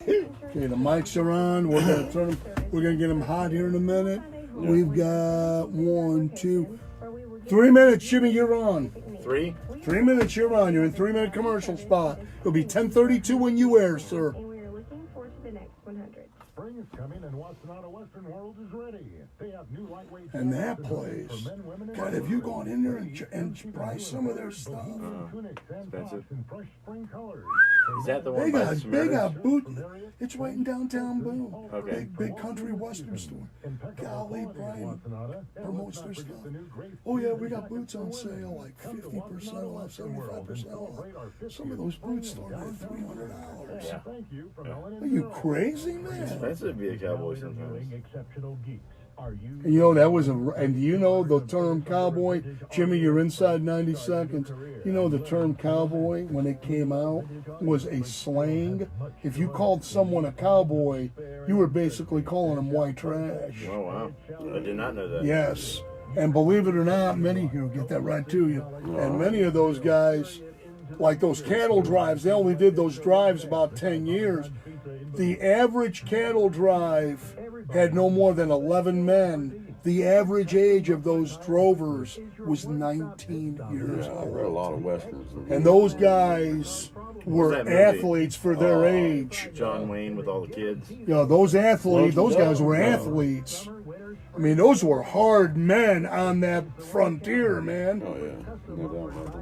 Okay, the mics are on. We're gonna turn them. We're gonna get them hot here in a minute. We've got 1, 2, 3 minutes. Jimmy, you're on. 3 minutes. You're on. You're in 3-minute commercial spot. It'll be 10:32 when you air, sir. Spring is coming and what's not a Western world is ready. They have new lightweight And that place, God, have you gone in there and priced some of their stuff? Expensive. Fresh spring colors. Is that the one by They got boot. It's right in downtown Boone. Okay. Big country western store. Golly, Brian promotes their stuff. Oh yeah, we got boots on sale, like 50% off, 75% off. Some of those boots start at $300. Yeah. Are you crazy, man? Expensive to be a cowboy sometimes. And you know, that was and you know the term cowboy, Jimmy, you're inside 90 seconds. You know the term cowboy, when it came out, was a slang. If you called someone a cowboy, you were basically calling them white trash. Oh, wow. I did not know that. Yes. And believe it or not, many here get that right to you. And many of those guys, like those cattle drives, they only did those drives about 10 years. The average cattle drive had no more than 11 men. The average age of those drovers was 19 years I read a old. lot of westerns. And those guys were athletes for their age. John Wayne with all the kids. You know, those guys were athletes. I mean, those were hard men on that frontier, man. Oh yeah, no doubt about that.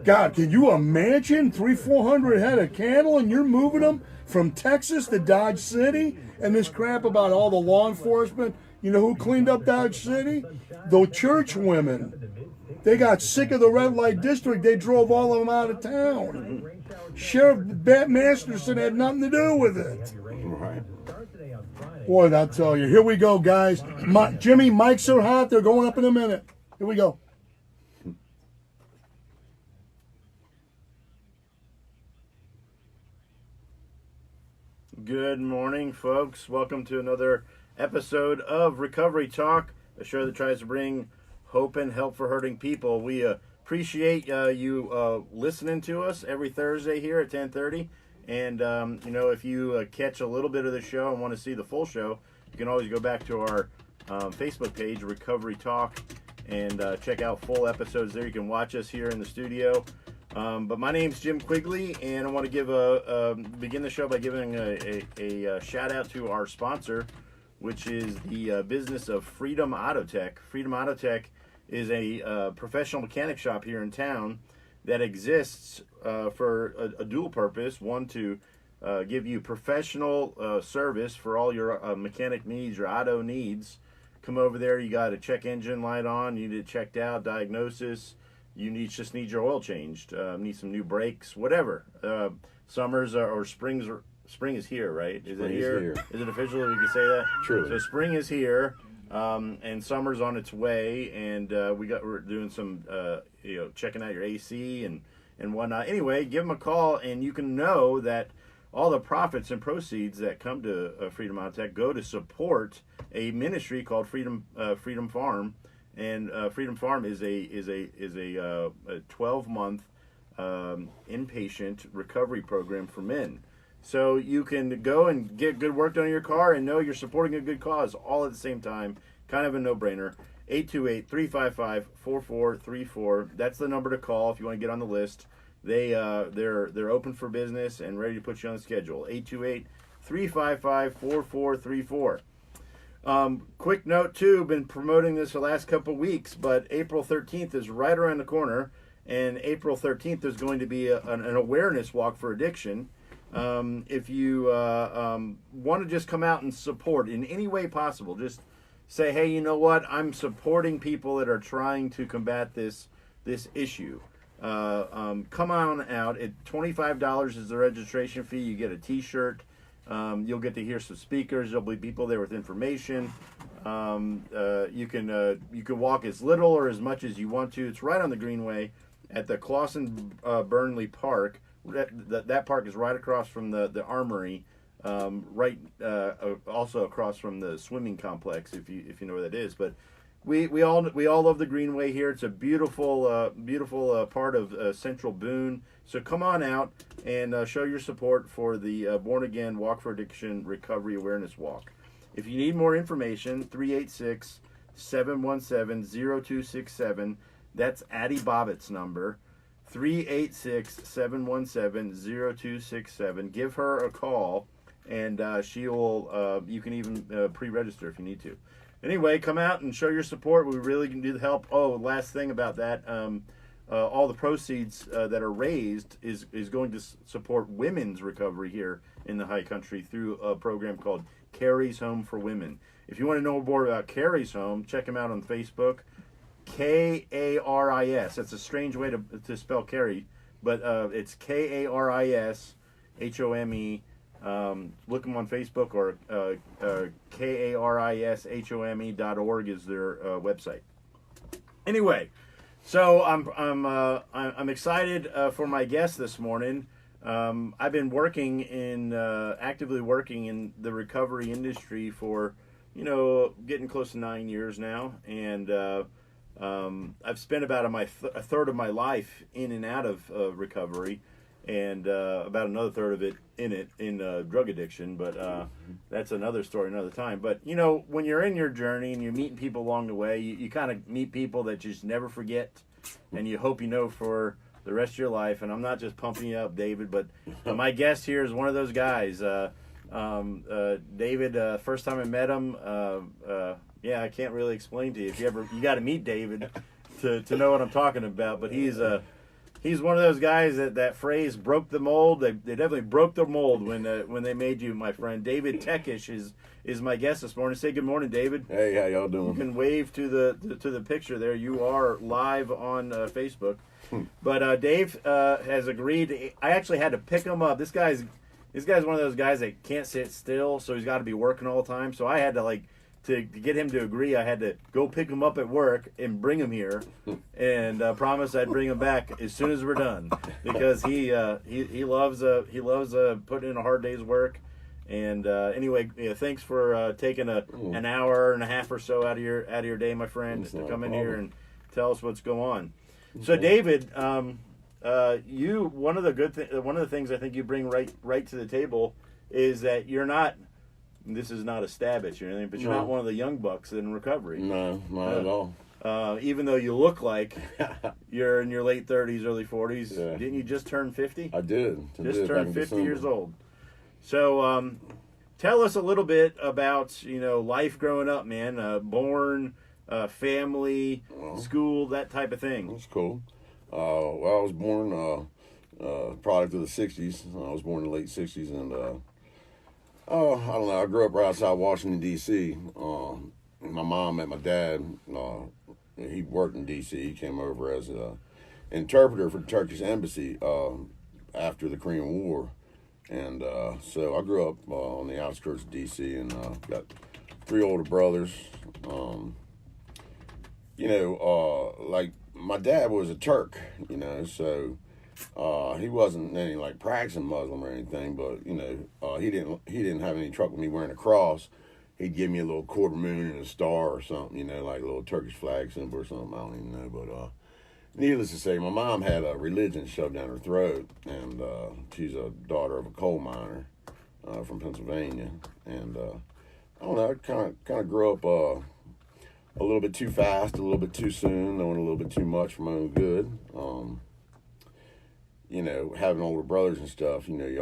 God, can you imagine 300-400 head of cattle and you're moving them from Texas to Dodge City? And this crap about all the law enforcement, you know who cleaned up Dodge City? The church women. They got sick of the red light district. They drove all of them out of town. Sheriff Masterson had nothing to do with it. Right. Boy, I'll tell you. Here we go, guys. Jimmy, mics are hot. They're going up in a minute. Here we go. Good morning, folks. Welcome to another episode of Recovery Talk, a show that tries to bring hope and help for hurting people. We appreciate you listening to us every Thursday here at 10:30. And, you know, if you catch a little bit of the show and want to see the full show, you can always go back to our Facebook page, Recovery Talk, and check out full episodes there. You can watch us here in the studio. But my name's Jim Quigley, and I want to give begin the show by giving a shout out to our sponsor, which is the business of Freedom Auto Tech. Freedom Auto Tech is a professional mechanic shop here in town that exists for a dual purpose. One, to give you professional service for all your mechanic needs, your auto needs. Come over there, you got a check engine light on, you need it checked out, diagnosis. You just need your oil changed, need some new brakes, whatever. Summers or springs, spring is here, right? Is it here? Is it official that we can say that? Truly. So spring is here, and summer's on its way, and we're doing some, checking out your AC and whatnot. Anyway, give them a call, and you can know that all the profits and proceeds that come to Freedom Auto Tech go to support a ministry called Freedom Farm. And Freedom Farm is a 12-month inpatient recovery program for men. So you can go and get good work done on your car and know you're supporting a good cause all at the same time. Kind of a no-brainer. 828-355-4434. That's the number to call if you want to get on the list. They're open for business and ready to put you on the schedule. 828-355-4434. Quick note too, been promoting this the last couple weeks, but April 13th is right around the corner, and April 13th there's going to be an awareness walk for addiction. If you want to just come out and support in any way possible, just say, hey, you know what, I'm supporting people that are trying to combat this issue. Come on out. $25 is the registration fee. You get a t-shirt. You'll get to hear some speakers. There'll be people there with information. You can walk as little or as much as you want to. It's right on the Greenway at the Clausen Burnley Park. That park is right across from the Armory, also across from the swimming complex, if you know where that is. But we all love the Greenway here. It's a beautiful part of Central Boone. So come on out and show your support for the Born Again Walk for Addiction Recovery Awareness Walk. If you need more information, 386-717-0267. That's Addie Bobbitt's number. 386-717-0267. Give her a call, and she will. You can even pre-register if you need to. Anyway, come out and show your support. We really can do the help. Oh, last thing about that. All the proceeds that are raised is going to support women's recovery here in the High Country through a program called Carrie's Home for Women. If you want to know more about Carrie's Home, check them out on Facebook. Karis. That's a strange way to spell Carrie, but it's Karishome. Look them on Facebook, or karishome.org is their website. Anyway, so I'm excited for my guest this morning. I've been actively working in the recovery industry for getting close to 9 years now, and I've spent about a third of my life in and out of recovery, and about another third of it in drug addiction. But that's another story, another time. But when you're in your journey and you're meeting people along the way, you kind of meet people that you just never forget, and you hope for the rest of your life. And I'm not just pumping you up, David, but my guest here is one of those guys. David, first time I met him, I can't really explain to you. You got to meet David to know what I'm talking about. But he's one of those guys that phrase broke the mold. They definitely broke the mold when they made you, my friend. David Tekesh is my guest this morning. Say good morning, David. Hey, how y'all doing? You can wave to the picture there. You are live on Facebook. But Dave has agreed. I actually had to pick him up. This guy's one of those guys that can't sit still, so he's got to be working all the time. So I had to to get him to agree, I had to go pick him up at work and bring him here, and promise I'd bring him back as soon as we're done, because he loves putting in a hard day's work. And anyway, thanks for taking an hour and a half or so out of your day, my friend, to come in here and tell us what's going on. So David, one of the things I think you bring right to the table is that you're not. This is not a stab at you or anything, but you're not one of the young bucks in recovery. No, not at all. Even though you look like you're in your late 30s, early 40s. Yeah. Didn't you just turn 50? I did. Just turned 50 years old. So tell us a little bit about life growing up, man. Born, family, school, that type of thing. That's cool. Well, I was born product of the 60s. I was born in the late 60s, and I don't know. I grew up right outside Washington, D.C. My mom met my dad. He worked in D.C. He came over as an interpreter for the Turkish embassy after the Korean War. And so I grew up on the outskirts of D.C. and got 3 older brothers. Like my dad was a Turk, so he wasn't any practicing Muslim or anything, but he didn't have any trouble with me wearing a cross. He'd give me a little quarter moon and a star or something, like a little Turkish flag symbol or something. I don't even know, but needless to say, my mom had a religion shoved down her throat, and she's a daughter of a coal miner from Pennsylvania, and I don't know, I kind of grew up a little bit too fast, a little bit too soon, knowing a little bit too much for my own good. Having older brothers and stuff, you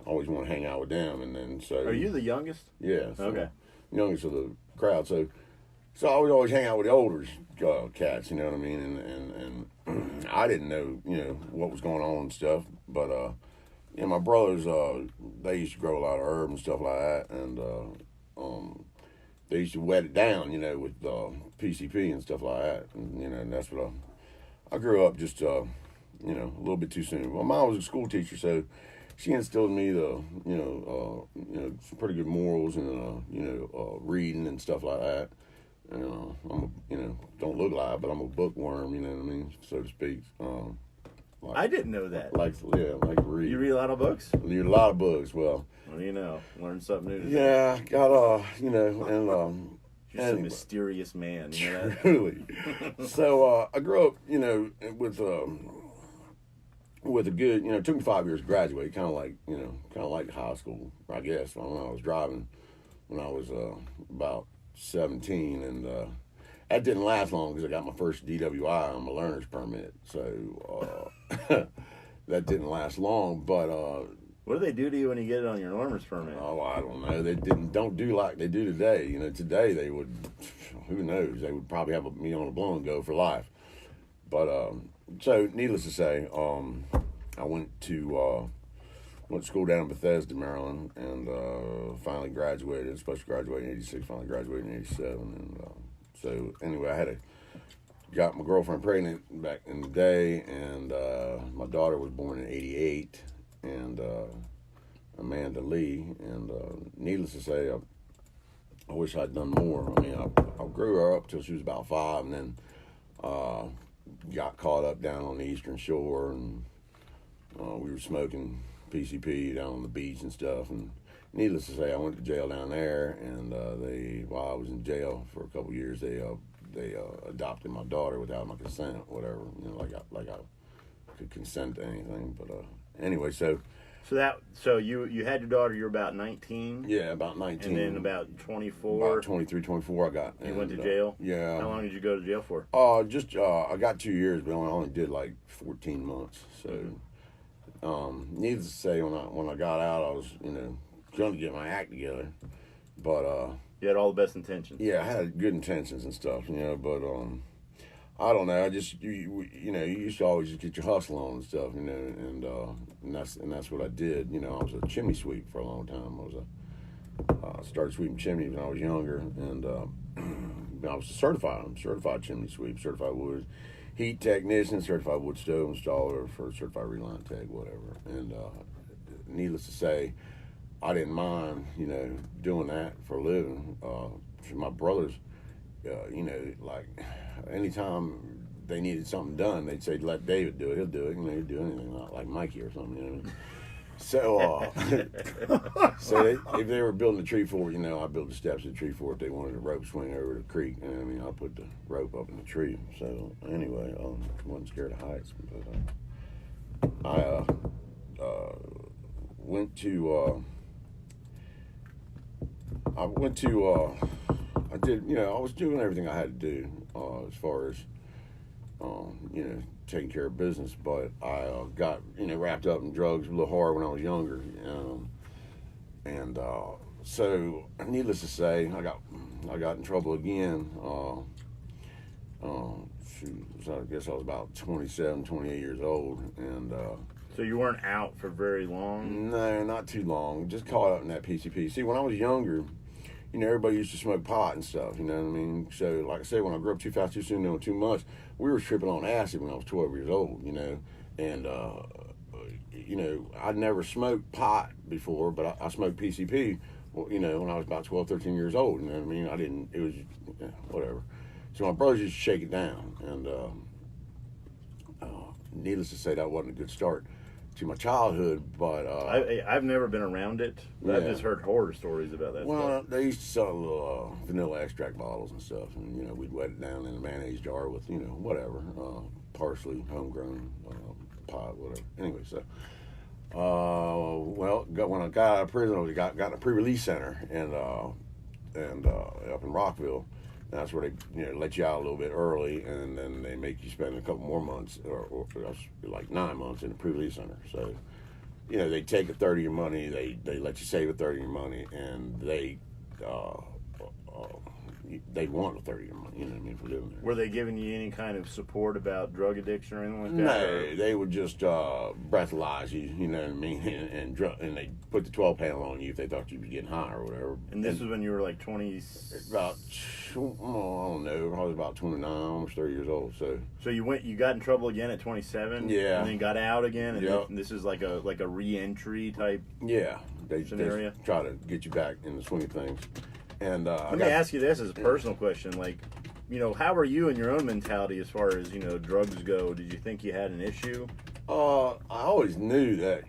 always want to hang out with them, and then so. Are you the youngest? Yeah. So okay. Youngest of the crowd, so I would always hang out with the older cats, you know what I mean, and I didn't know, what was going on and stuff, but my brothers, they used to grow a lot of herbs and stuff like that, and they used to wet it down, with PCP and stuff like that, and that's what I grew up just. A little bit too soon. My mom was a school teacher, so she instilled in me some pretty good morals and reading and stuff like that. And don't look like it, but I'm a bookworm, you know what I mean, so to speak. I didn't know that. Like to read. You read a lot of books? Read a lot of books. Well, Learn something new. Yeah, got and Just a mysterious man, you know that? Truly. So I grew up, you know, with a good, you know, it took me 5 years to graduate, kind of like high school, I guess. When I was driving when I was about 17, and that didn't last long because I got my first DWI on my learner's permit. So that didn't last long, but what do they do to you when you get it on your learner's permit? oh, I don't know. They don't do like they do today. You know, today they would, who knows? They would probably have me on a blow and go for life. But so, needless to say, I went to school down in Bethesda, Maryland, and finally graduated. Supposed to graduate in '86. Finally graduated in '87. And so anyway, I got my girlfriend pregnant back in the day, and my daughter was born in '88. And Amanda Lee, and needless to say, I wish I'd done more. I mean, I grew her up till she was about 5, and then got caught up down on the Eastern Shore, and we were smoking PCP down on the beach and stuff. And needless to say, I went to jail down there, and while I was in jail for a couple of years, they adopted my daughter without my consent, whatever. You know, like I could consent to anything, but. Anyway, so you had your daughter. You were about 19. Yeah, about 19. And then about 24. About 23, 24, I got. You went to jail. Yeah. How long did you go to jail for? I got 2 years, but I only did like 14 months. So, needless to say, when I got out, I was trying to get my act together, but you had all the best intentions. Yeah, I had good intentions and stuff, but I don't know. I just you used to always just get your hustle on and stuff, and that's what I did. I was a chimney sweep for a long time. I started sweeping chimneys when I was younger, and I was a certified chimney sweep, certified wood heat technician, certified wood stove installer, for certified reline tech, whatever. And needless to say, I didn't mind doing that for a living. My brothers, like anytime they needed something done, they'd say, "Let David do it. He'll do it." He'd do anything, not like Mikey or something. So, if they were building a tree fort, I built the steps of the tree fort. If they wanted a rope swing over the creek, I put the rope up in the tree. So anyway, I wasn't scared of heights. But I went to. I did, I was doing everything I had to do as far as, taking care of business, but I got, wrapped up in drugs a little hard when I was younger. So, needless to say, I got in trouble again. So I guess I was about 27, 28 years old. And so you weren't out for very long? No, not too long. Just caught up in that PCP. See, when I was younger, everybody used to smoke pot and stuff, you know what I mean? So, like I said, when I grew up too fast, too soon, doing too much, we were tripping on acid when I was 12 years old, And, I'd never smoked pot before, but I smoked PCP, when I was about 12, 13 years old, you know what I mean? It was, whatever. So my brothers used to shake it down, and needless to say, that wasn't a good start to my childhood, but I've never been around it, but I've just heard horror stories about that. Well, they used to sell little vanilla extract bottles and stuff, and we'd wet it down in a mayonnaise jar with whatever, parsley, homegrown pot, whatever. Anyway, so when I got out of prison, I got in a pre-release center and up in Rockville. That's where they let you out a little bit early, and then they make you spend a couple more months, or like 9 months in the pre-release center. So, they take a third of your money, they let you save a third of your money, and they want a third of your money, for living there. Were they giving you any kind of support about drug addiction or anything like that? No, they would just breathalyze you, and they put the 12 panel on you if they thought you were getting high or whatever. And this was when you were like 20? About, I don't know, I was about 29, almost 30 years old. So you got in trouble again at 27? Yeah. And then got out again? And this is like a re-entry type scenario? They try to get you back in the swing of things. And let me ask you this as a personal question, like, how are you in your own mentality as far as drugs go? Did you think you had an issue? I always knew that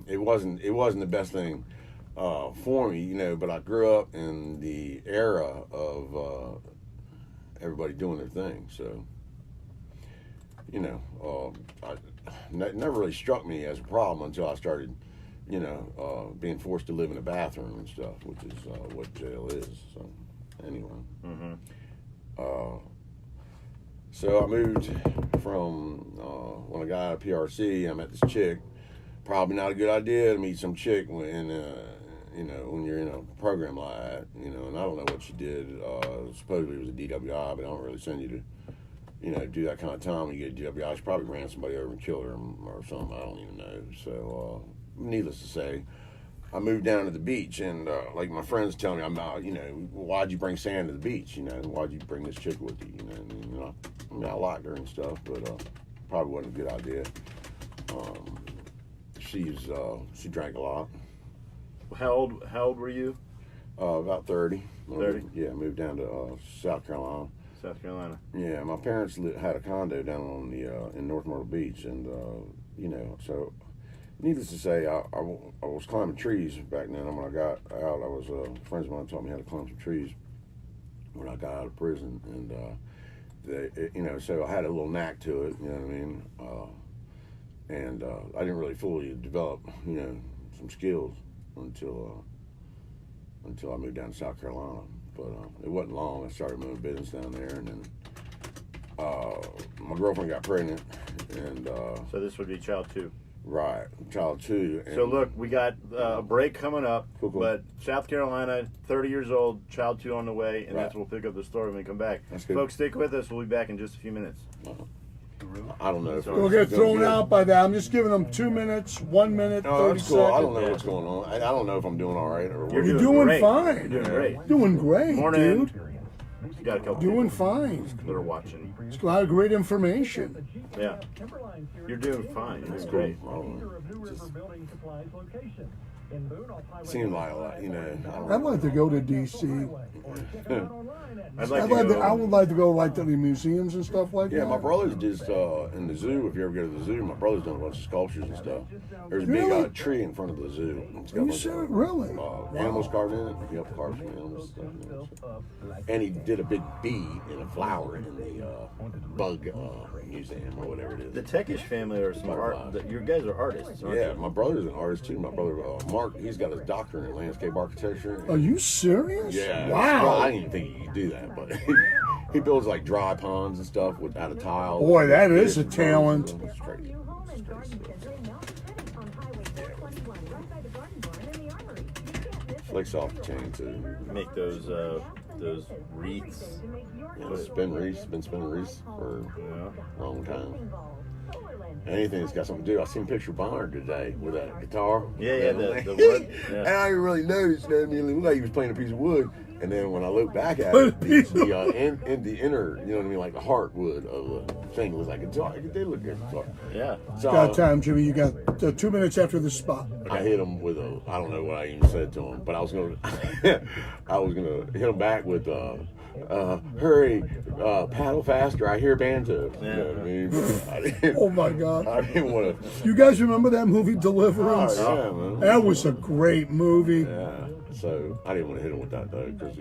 it wasn't the best thing for me, you know. But I grew up in the era of everybody doing their thing, so you know, it never really struck me as a problem until I started, you know, being forced to live in a bathroom and stuff, which is what jail is. So anyway, so I moved from when I got out of PRC. I met this chick. Probably not a good idea to meet some chick when you know, when you're in a program like that, you know. And I don't know what she did. Supposedly it was a DWI, but I don't really send you to, you know, do that kind of time when you get a DWI. She probably ran somebody over and killed her or something. I don't even know. So needless to say, I moved down to the beach, and like my friends tell me, you know, why'd you bring Sam to the beach? You know, why'd you bring this chick with you? You know, I mean, I liked her and stuff, but probably wasn't a good idea. She drank a lot. How old were you? About 30. 30? Yeah, moved down to South Carolina. South Carolina. Yeah, my parents had a condo down on the in North Myrtle Beach, and you know, so needless to say, I was climbing trees back then. And when I got out, I was friends of mine taught me how to climb some trees when I got out of prison, and you know, so I had a little knack to it. You know what I mean? And I didn't really fully develop, you know, some skills until I moved down to South Carolina. But it wasn't long. I started moving business down there, and then my girlfriend got pregnant, and So this would be child 2. right, child 2. And So look, we got a break coming up, Cool. but South Carolina, 30 years old, child 2 on the way, and Right. that's we'll pick up the story when we come back. That's good. Folks, stick with us. We'll be back in just a few minutes. I don't know if We'll get thrown out by that. I'm just giving them 2 minutes, 1 minute, No, 30 that's cool. I don't seconds. know what's going on. I don't know if I'm doing all right or what. You're doing great. fine. You're doing great. Doing great, Morning. dude. You got a couple Doing people fine. that are watching. It's a lot of great information. Yeah. You're doing fine. You're doing great. I don't know. Just Building supplies location. seemed like a lot, you know. I don't I'd know. like to go to D.C. I'd like I would like to go like to the museums and stuff like Yeah, that. my brother's just in the zoo. If you ever go to the zoo, my brother's done a bunch of sculptures and stuff. There's a big Really? tree in front of the zoo. It's got a Are you bunch serious? of Really? animals carved in it. Yep, carved some animals and stuff. You know. And he did a big bee and a flower in the bug museum or whatever it The is. Tekesh family are some art. Your guys are artists, aren't Yeah, you? my brother's an artist too. My brother Mark, he's got his doctorate in landscape architecture. Are you serious? Yeah. Wow. Well, I didn't even think he could do that, but he builds like dry ponds and stuff out of tile. Boy, that is a It's talent. It's crazy. New home and garden center in Mountain City on Highway 421, right by the garden barn and the armory. You can't miss it. Flicks off the chain too. Make those wreaths. Yeah, been spinning wreaths for a long time. Anything that's got something to do. I seen a picture of Bonner today with that guitar. Yeah, the wood. Yeah. And I didn't really notice that. I mean, it looked like he was playing a piece of wood. And then when I look back at it, the inner, you know what I mean, like the heartwood of the thing was like a guitar. It did look good. Yeah. So Got time, Jimmy. You got 2 minutes after the spot. I hit him with I don't know what I even said to him, but I was gonna hit him back with hurry, paddle faster. I hear banjo. You know what I mean? I didn't, Oh my God. I didn't want to. You guys remember that movie Deliverance? Oh, yeah, man. That was a great movie. Yeah. So I didn't want to hit him with that though, because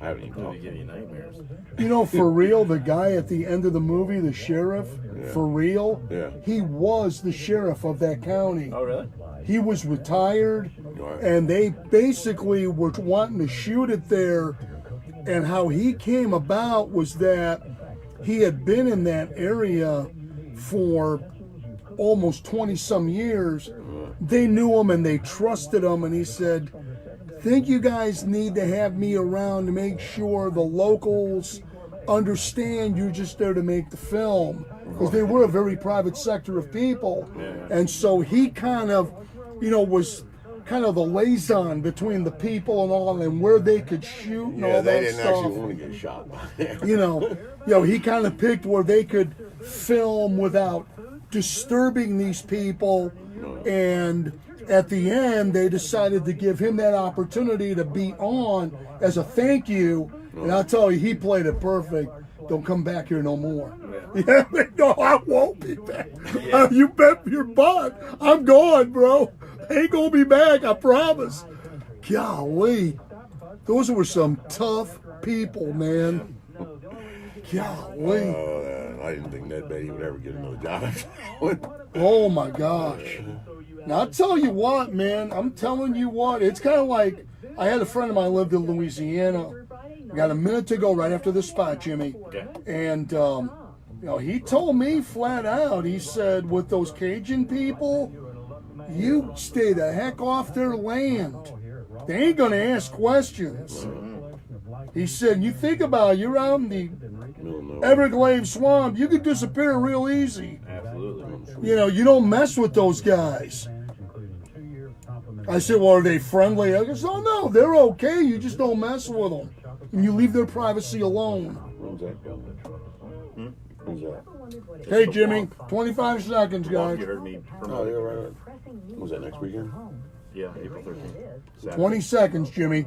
I haven't even It'll talked. give you nightmares. You know, for real, the guy at the end of the movie, the sheriff, for real, Yeah. he was the sheriff of that county. Oh, really? He was retired, Right. and they basically were wanting to shoot it there. And how he came about was that he had been in that area for almost 20 some years. They knew him and they trusted him, and he said, think you guys need to have me around to make sure the locals understand you're just there to make the film, because they were a very private sector of people. And so he kind of, was kind of the liaison between the people and all, and where they could shoot and Yeah, all they that didn't stuff. actually want to get shot. He kind of picked where they could film without disturbing these people, and at the end they decided to give him that opportunity to be on as a thank you, and I'll tell you, he played it perfect. Don't come back here no more. Yeah, no, I won't be back. You bet your butt. I'm gone, bro. I ain't gonna be back, I promise. Golly, those were some tough people, man. Golly. I didn't think Ned Beatty would ever get another job. Oh my gosh. Now I'll tell you what, man. I'm telling you what. It's kind of like I had a friend of mine lived in Louisiana. We got a minute to go right after this spot, Jimmy. Okay. And he told me flat out. He said, with those Cajun people, you stay the heck off their land. They ain't gonna ask questions. He said, you think about it, you're out in the Everglades swamp, you could disappear real easy. Absolutely. You don't mess with those guys. I said, well, are they friendly? I said, oh no, they're okay. You just don't mess with them. And you leave their privacy alone. Who's that? Hey, Jimmy, 25 seconds, Well, guys. you heard me. Oh, yeah, right. Was that next weekend? Yeah, April 13th. 20 seconds, Jimmy.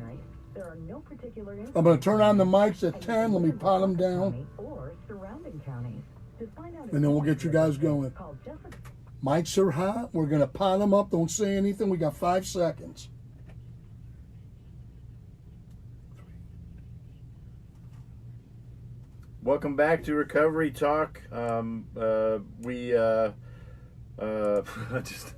There are no particular I'm going to turn on the mics at 10. Let me pot them down. or surrounding counties. To find out And then we'll get you guys going. call Jessica. Mics are hot. We're going to pot them up. Don't say anything. We got 5 seconds. Welcome back to Recovery Talk. Just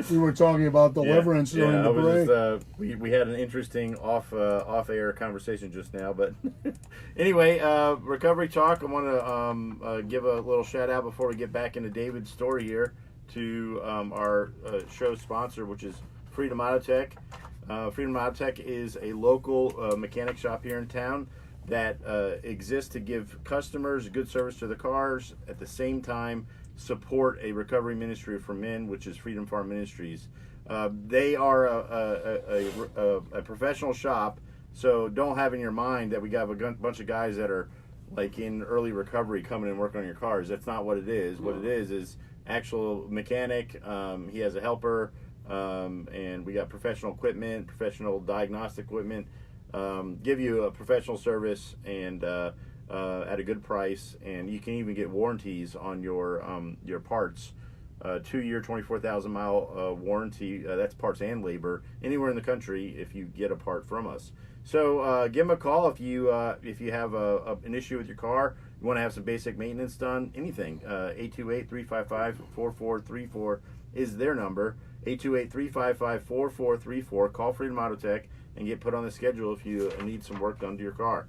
We were talking about deliverance during the break. We had an interesting off-air conversation just now, but anyway, Recovery Talk. I want to give a little shout out before we get back into David's story here to our show sponsor, which is Freedom Auto Tech. Freedom Auto Tech is a local mechanic shop here in town that exists to give customers good service to the cars, at the same time support a recovery ministry for men, which is Freedom Farm Ministries. They are a professional shop, so don't have in your mind that we got a bunch of guys that are like in early recovery coming and working on your cars. That's not what it is. What it is actual mechanic. He has a helper, and we got professional equipment, professional diagnostic equipment. Give you a professional service and at a good price, and you can even get warranties on your parts. 2-year, 24,000 mile warranty. That's parts and labor anywhere in the country if you get a part from us. So give them a call if you have an issue with your car. You want to have some basic maintenance done. Anything. 828-355-4434 is their number. 828-355-4434. Call Freedom Auto Tech and get put on the schedule if you need some work done to your car.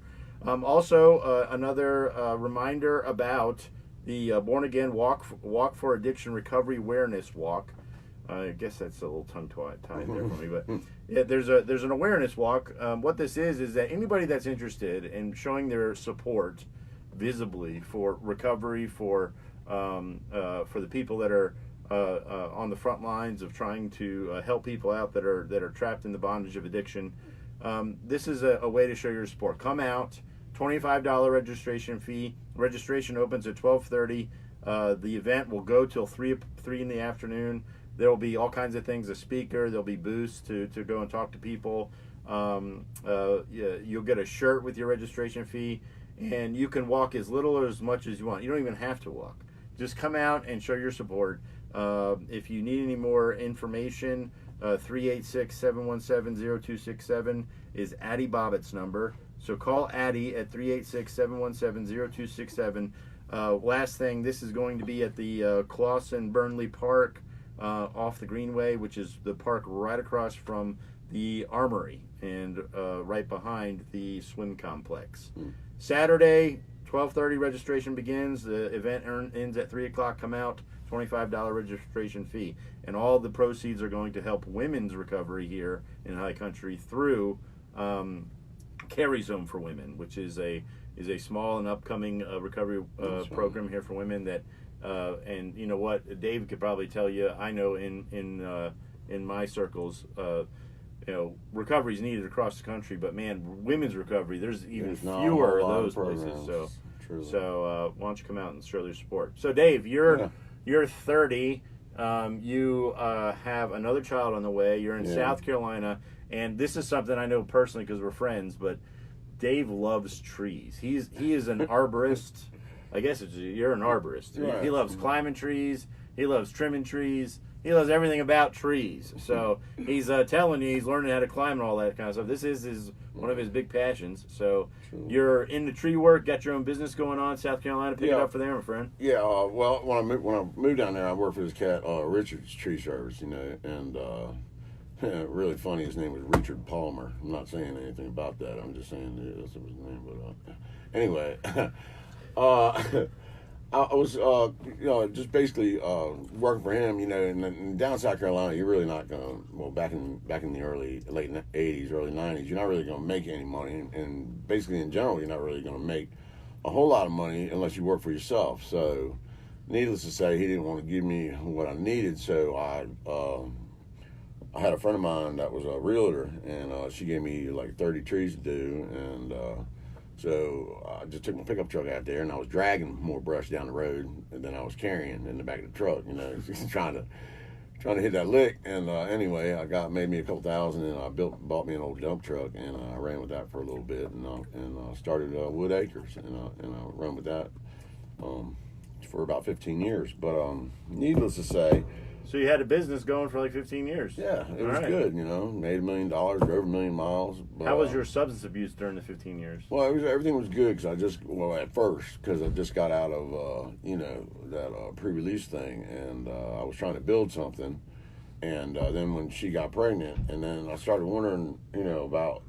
Also, another reminder about the Born Again Walk for Addiction Recovery Awareness Walk. I guess that's a little tongue-tied there for me, but yeah, there's an awareness walk. What this is that anybody that's interested in showing their support visibly for recovery, for the people that are on the front lines of trying to help people out that are trapped in the bondage of addiction. This is a way to show your support. Come out, $25 registration fee. Registration opens at 12:30. The event will go till 3 in the afternoon. There will be all kinds of things, a speaker, there'll be booths to go and talk to people. You'll get a shirt with your registration fee, and you can walk as little or as much as you want. You don't even have to walk. Just come out and show your support. If you need any more information, 386-717-0267 is Addie Bobbitt's number. So call Addie at 386-717-0267. Last thing, this is going to be at the Clawson Burnley Park off the Greenway, which is the park right across from the Armory and right behind the swim complex. Saturday, 12:30 registration begins. The event ends at 3 o'clock. Come out, $25 registration fee. And all the proceeds are going to help women's recovery here in High Country through Carry Zone for Women, which is a small and upcoming recovery program here for women that and you know what, Dave could probably tell you, I know in my circles, recovery is needed across the country, but man, women's recovery, there's even fewer of those places. So why don't you come out and show your support? So Dave, you're 30. You have another child on the way. You're in South Carolina, and this is something I know personally because we're friends. But Dave loves trees. He is an arborist. I guess you're an arborist. Right. He loves climbing trees. He loves trimming trees. he knows everything about trees. So he's telling you he's learning how to climb and all that kind of stuff. This is one of his big passions. So you're into tree work, got your own business going on, South Carolina. Pick it up for there, my friend. Yeah, well, when I moved down there, I worked for this cat, Richard's Tree Service, and really funny. His name was Richard Palmer. I'm not saying anything about that. I'm just saying that's his name. But anyway, I was just basically working for him. And down South Carolina, you're really not going. Well, back in the late '80s, early '90s, you're not really going to make any money, and basically in general, you're not really going to make a whole lot of money unless you work for yourself. So, needless to say, he didn't want to give me what I needed. So I had a friend of mine that was a realtor, and she gave me like 30 trees to do, and so I just took my pickup truck out there, and I was dragging more brush down the road than I was carrying in the back of the truck, trying to hit that lick. And anyway, I made me a couple thousand, and I bought me an old dump truck, and I ran with that for a little bit, and started Wood Acres, and I ran with that for about 15 years. But needless to say. So you had a business going for like 15 years. Yeah, it was good, Made $1 million, drove 1 million miles. But, how was your substance abuse during the 15 years? Well, everything was good because at first, because I just got out of, that pre-release thing, and I was trying to build something, and then when she got pregnant, and then I started wondering, about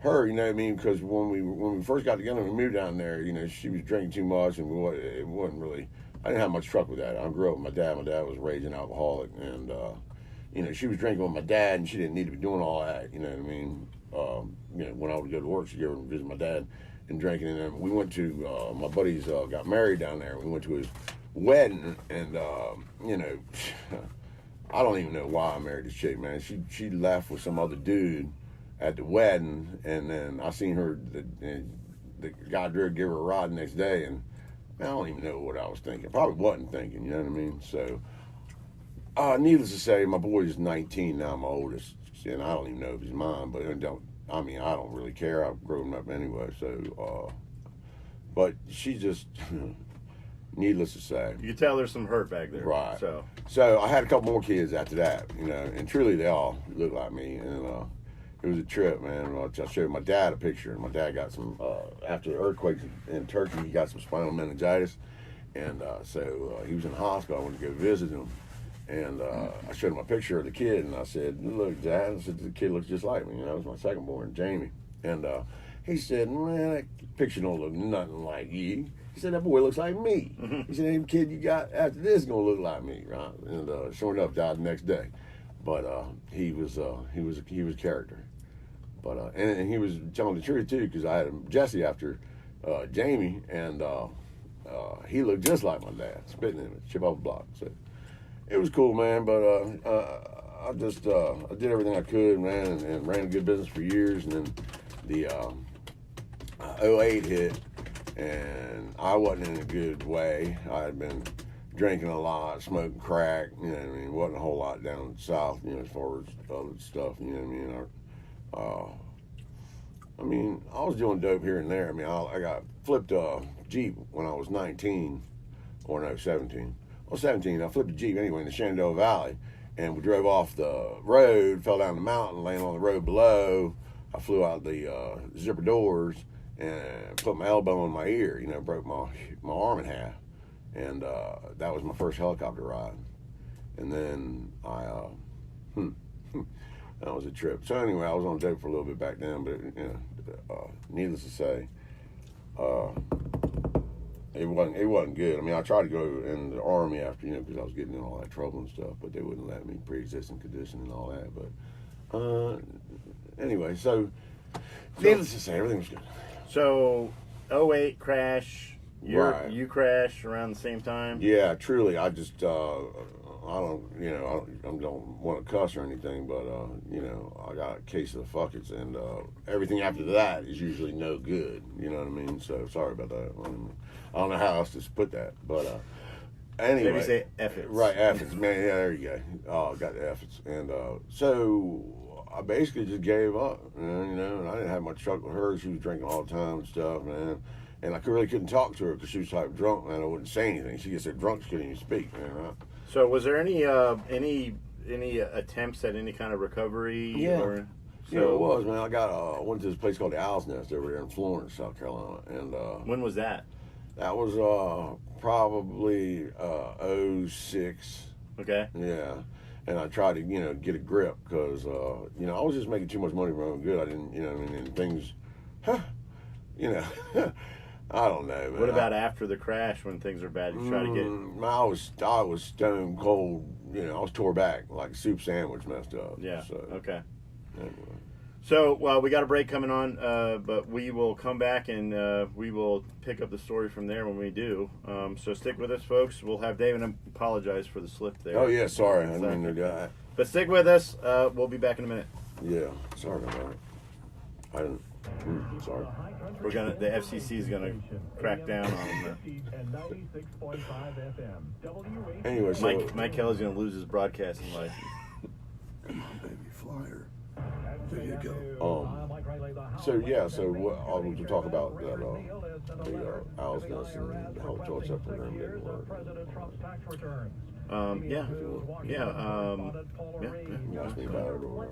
her, because when we first got together, we moved down there, she was drinking too much, and it wasn't really. I didn't have much truck with that. I grew up with my dad. My dad was a raging alcoholic, and she was drinking with my dad, and she didn't need to be doing all that. You know what I mean? When I would go to work, she'd go and visit my dad and drinking. And then we went to my buddies got married down there. We went to his wedding, and I don't even know why I married this chick, man. She left with some other dude at the wedding, and then I seen her. The guy drove give her a ride the next day, and I don't even know what I was thinking. Probably wasn't thinking, you know what I mean? So, needless to say, my boy is 19 now, my oldest, and I don't even know if he's mine, but I don't really care. I've grown up anyway, so, but she just, needless to say. You can tell there's some hurt back there. Right. So I had a couple more kids after that, and truly they all look like me, and, it was a trip, man. I showed my dad a picture, and my dad got some, after the earthquakes in Turkey, he got some spinal meningitis, and so he was in the hospital. I went to go visit him, and I showed him a picture of the kid, and I said, look, Dad, I said, the kid looks just like me. It was my second born, Jamie. And he said, man, that picture don't look nothing like you. He said, that boy looks like me. He said, any kid you got after this is going to look like me, right? And sure enough, died the next day. But he was a character. But and he was telling the truth too, because I had Jesse after Jamie, and he looked just like my dad, spitting in it, chip off the block. So it was cool, man. But I just I did everything I could, man, and ran a good business for years. And then the 08 hit, and I wasn't in a good way. I had been drinking a lot, smoking crack. Wasn't a whole lot down south, as far as other stuff. I was doing dope here and there. I got flipped a Jeep when I was 19, or no, 17. I was 17. I flipped a Jeep anyway in the Shenandoah Valley, and we drove off the road, fell down the mountain, laying on the road below. I flew out the zipper doors and put my elbow in my ear. Broke my arm in half, and that was my first helicopter ride. And then that was a trip. So anyway, I was on dope for a little bit back then, but needless to say, it wasn't good. I tried to go in the Army after, because I was getting in all that trouble and stuff, but they wouldn't let me, pre-existing condition and all that. But anyway, so needless to say, everything was good. So 08 crash, Right. You crashed around the same time? Yeah, truly. I just I don't want to cuss or anything, but I got a case of the fuckets, and everything after that is usually no good. You know what I mean? So sorry about that. I don't know how else to put that, but anyway. Maybe say efforts. Right, efforts, man. Yeah, there you go. Oh, got the efforts, and so I basically just gave up, and I didn't have much trouble with her. She was drinking all the time and stuff, man. And I really couldn't talk to her because she was type drunk, man. I wouldn't say anything. She gets so drunk she couldn't even speak, man. Right? So was there any attempts at any kind of recovery? Yeah. Or, Yeah, it was, man. I went to this place called the Owl's Nest over there in Florence, South Carolina, and when was that? that was probably 06. Okay. Yeah, and I tried to get a grip because I was just making too much money for my own good. I didn't, and things, I don't know, man. What about after the crash when things are bad? You try to get. I was stone cold. I was tore back like a soup sandwich, messed up. Yeah. So, Okay. anyway. So, we got a break coming on, but we will come back and we will pick up the story from there when we do. So stick with us, folks. We'll have David apologize for the slip there. Oh yeah, sorry, I didn't mean to guy. But stick with us. We'll be back in a minute. Yeah, sorry about that. I didn't. Sorry. The FCC is gonna crack down on Anyway, so Mike Kelly's gonna lose his broadcasting license. Come on, baby, flyer. There you go. So yeah, so what I was to talk about that the Owl's Nest and how the George that program didn't work. Yeah. You asked me about it. Or,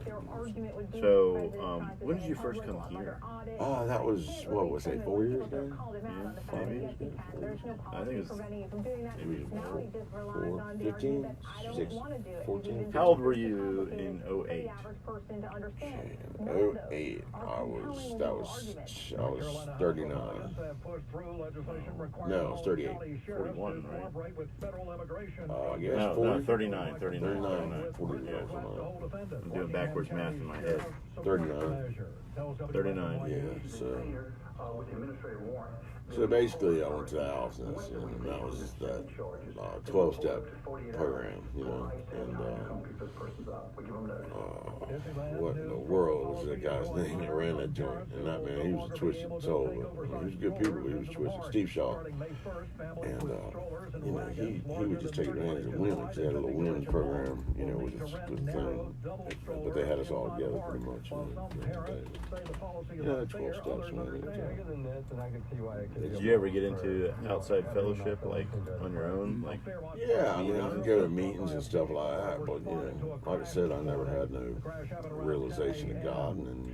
So, when did you first come here? that was what was it, 4 years ago? Yeah, maybe. I think it was maybe 15, 6, 14. How old were you in 08? In 08, I was 39. No, I was 38. 41, right? I guess No, 40. 39. 40, Yeah. I'm doing backwards math in my head. 39. 39. Yeah, so basically I went to the Owl's Nest, and that was that 12-step program, and what in the world was that guy's name that ran that joint? And that man, he was a twisted soul, but he was good people, but he was twisted. Steve Shaw, and he would just take advantage of women, because they had a little women's program, with the thing, but they had us all together pretty much. That 12 steps, man. Did you ever get into outside fellowship, like on your own? Like, yeah, I mean, I could go to meetings and stuff like that, but like I said, I never had no realization of God, and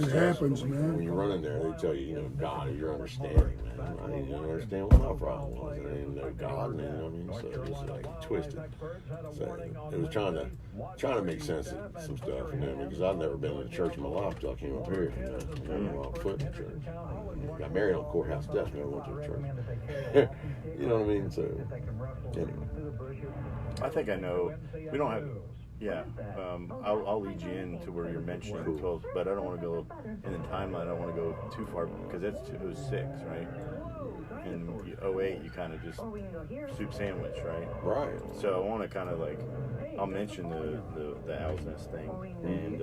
It happens, man. When you run in there, they tell you, God is your understanding, man. I didn't understand what my problem was, and I didn't know God, and so it was like twisted. So it was trying to make sense of some stuff, because I'd never been in a church in my life till I came up here, foot in church. Got married on courthouse desk, never went to a church. You know what I mean? So anyway, I think I know. We don't have. Yeah, I'll lead you in to where you're mentioning 12, but I don't want to go in the timeline. I don't want to go too far because it was 06, right? In 08, you kind of just soup sandwich, right? Right. So I want to kind of I'll mention the Owl's Nest thing, and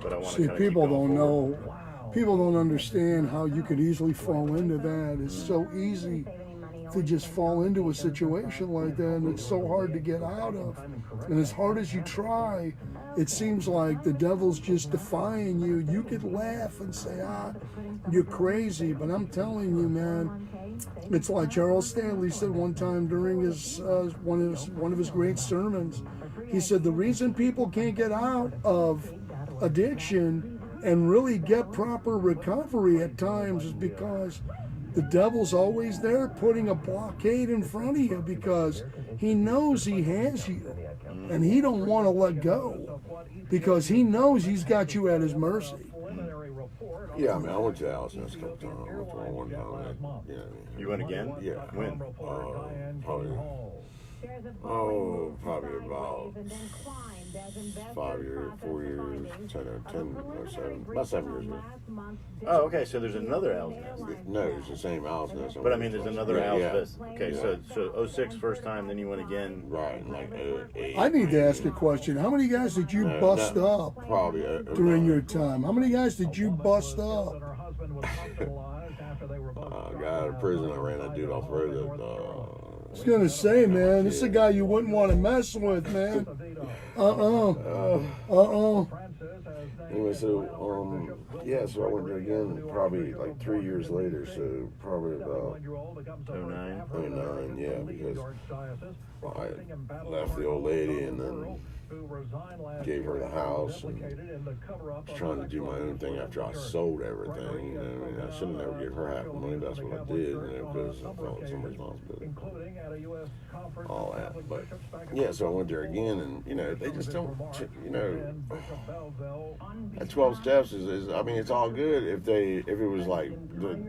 but I want to. See, people don't know. People don't understand how you could easily fall into that. It's so easy to just fall into a situation like that, and it's so hard to get out of. And as hard as you try, it seems like the devil's just defying you. You could laugh and say, you're crazy, but I'm telling you, man, it's like Charles Stanley said one time during his one of his great sermons. He said the reason people can't get out of addiction and really get proper recovery at times is because the devil's always there putting a blockade in front of you, because he knows he has you and he don't want to let go because he knows he's got you at his mercy. Yeah, I mean, I went to the Owl's Nest a couple times. I went to one time. You went again? Yeah. When? Probably about 5 years, 4 years, 10 or 7, about 7 years ago. Oh, okay. So there's another Owl's Nest. No, it's the same Owl's Nest. But I mean, there's another Owl's Nest. Okay, Yeah. so 06 first time, then you went again. Right, like 08. I need to ask a question. How many guys did you bust up Probably during your time? How many guys did you bust up? Guy out of prison, I ran that dude off the road. I was gonna say, man, this is a guy you wouldn't want to mess with, man. Anyway, so so I went there again probably like 3 years later. So probably about 09, yeah, because I left the old lady and then gave her the house and was trying to do my own thing after I sold everything. You know, I mean, I should have never gave her half the money. That's what I did, you know, because I felt some responsibility. All that, but yeah. So I went there again, and you know, they just don't. You know, at 12 steps is I mean, it's all good if it was like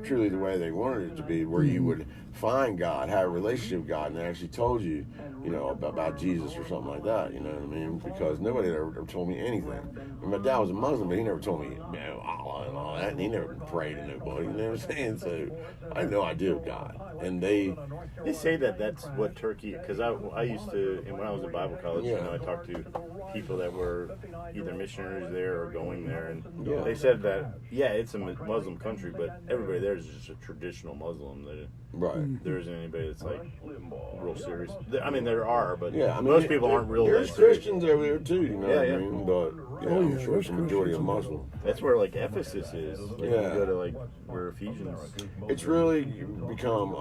truly the way they wanted it to be, where you would find God, have a relationship with God, and they actually told you, you know, about Jesus or something like that. You know what I mean? Because nobody had ever told me anything. And my dad was a Muslim, but he never told me, you know, Allah and all that, and he never prayed to nobody. You know what I'm saying? So I had no idea of God. And they say that that's what Turkey, because I used to, and when I was in Bible college, you know, I talked to people that were either missionaries there or going there, and they said that, yeah, it's a Muslim country, but everybody there is just a traditional Muslim. Right. There isn't anybody that's like real serious. I mean, there are, but yeah, I mean, most people aren't real. There's Christians over there too, you know what I yeah. mean? But I'm sure it's the majority of Muslim. That's where like Ephesus is. Like, you go to like where Ephesians. It's really become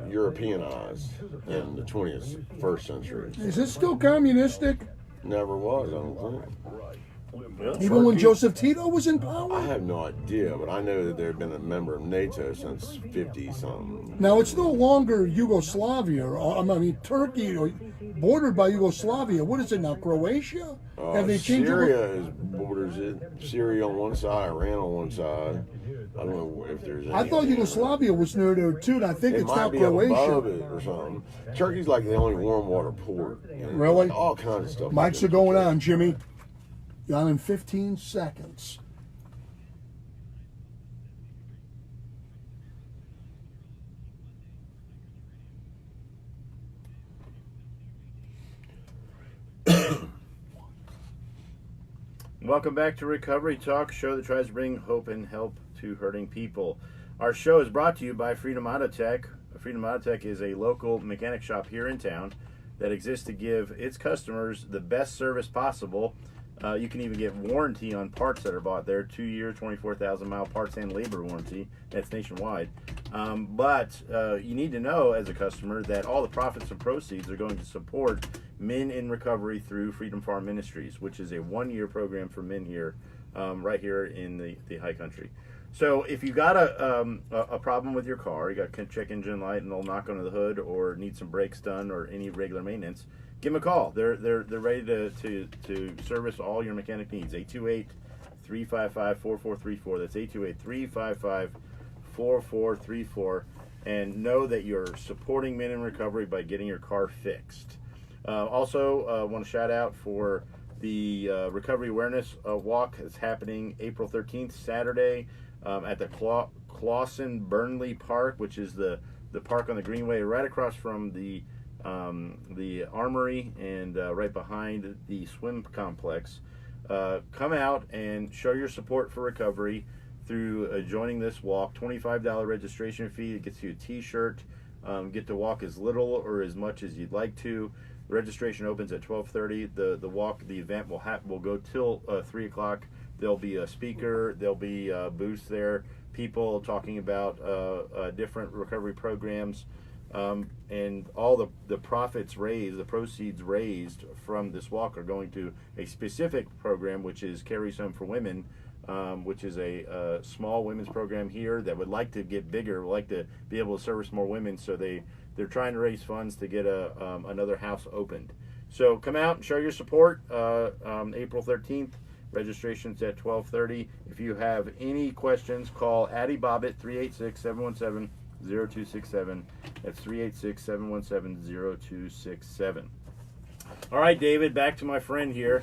Europeanized in the 21st century. Is it still communistic? Never was, I don't think. Really? Even when Joseph Tito was in power? I have no idea, but I know that they've been a member of NATO since 50-something. Now, it's no longer Yugoslavia. I mean, Turkey, bordered by Yugoslavia. What is it now, Croatia? Have they changed Syria borders it. Syria on one side, Iran on one side. I don't know if there's any. I thought Yugoslavia was near there, too, and I think it it's might now be Croatia. Above it or something. Turkey's like the only warm water port. You know, Really? All kinds of stuff. Mics are going on, Jimmy. You're on in 15 seconds. Welcome back to Recovery Talk, show that tries to bring hope and help to hurting people. Our show is brought to you by Freedom Auto Tech. Freedom Auto Tech is a local mechanic shop here in town that exists to give its customers the best service possible. You can even get warranty on parts that are bought there, 2-year, 24,000-mile parts and labor warranty. That's nationwide. But you need to know as a customer that all the profits and proceeds are going to support men in recovery through Freedom Farm Ministries, which is a 1-year program for men here, right here in the high country. So if you got a problem with your car, you got check engine light and they'll knock under the hood, or need some brakes done, or any regular maintenance, give them a call. They're ready to service all your mechanic needs. 828-355-4434. That's 828-355-4434. And know that you're supporting men in recovery by getting your car fixed. Also, want to shout out for the Recovery Awareness Walk that's happening April 13th, Saturday, at the Clawson Burnley Park, which is the park on the Greenway right across from the Armory and right behind the swim complex. Come out and show your support for recovery through joining this walk. $25 registration fee. It gets you a t-shirt. Get to walk as little or as much as you'd like to. Registration opens at 12:30. The event will go till 3 o'clock. There'll be a speaker. There'll be booths there. People talking about different recovery programs. And all the profits raised, the proceeds raised from this walk are going to a specific program, which is Carries Home for Women, which is a small women's program here that would like to get bigger, would like to be able to service more women. So they're trying to raise funds to get another house opened. So come out and show your support. April 13th, registration's at 12:30. If you have any questions, call Addie Bobbitt, 386-717-0267. That's 386-717-0267. All right, David, back to my friend here.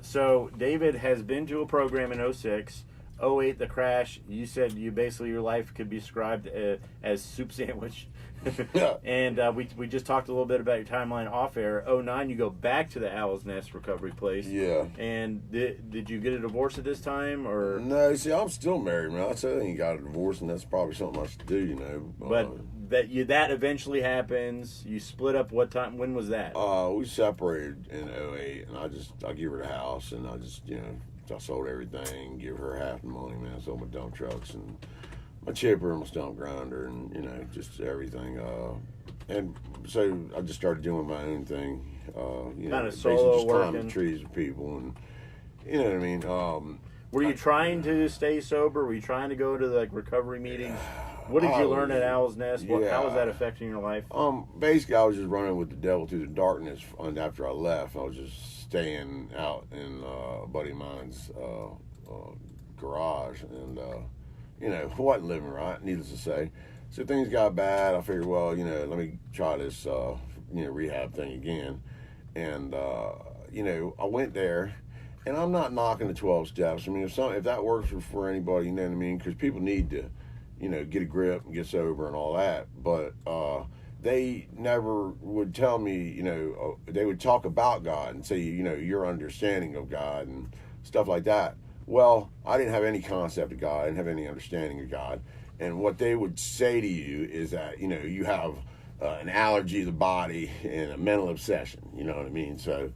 So David has been to a program in 06, 08, the crash. You said your life could be described as soup sandwich. Yeah. And we just talked a little bit about your timeline off air. 09, you go back to the Owl's Nest recovery place. Yeah. And did you get a divorce at this time, or? No, see, I'm still married, man. I said I ain't got a divorce, and that's probably something I should do, you know. But that eventually happens. You split up. What time? When was that? We separated in 08, and I give her the house, and I just, I sold everything, give her half the money, man. I sold my dump trucks and my chipper and my stump grinder and, you know, just everything. And so I just started doing my own thing. You know, solo basically just climbing working. trees with people and, you know what I mean? Were you trying to stay sober? Were you trying to go to like recovery meetings? What did you learn at Owl's Nest? How was that affecting your life? Basically, I was just running with the devil through the darkness. And after I left, I was just staying out in a buddy of mine's garage, and you know, wasn't living right, needless to say. So things got bad. I figured, well, you know, let me try this, you know, rehab thing again. And you know, I went there. And I'm not knocking the 12 steps. I mean, if that works for anybody, you know what I mean? Because people need to, you know, get a grip and get sober and all that. But they never would tell me, you know, they would talk about God and say, you know, your understanding of God and stuff like that. Well, I didn't have any concept of God. I didn't have any understanding of God. And what they would say to you is that, you know, you have an allergy to the body and a mental obsession. You know what I mean? So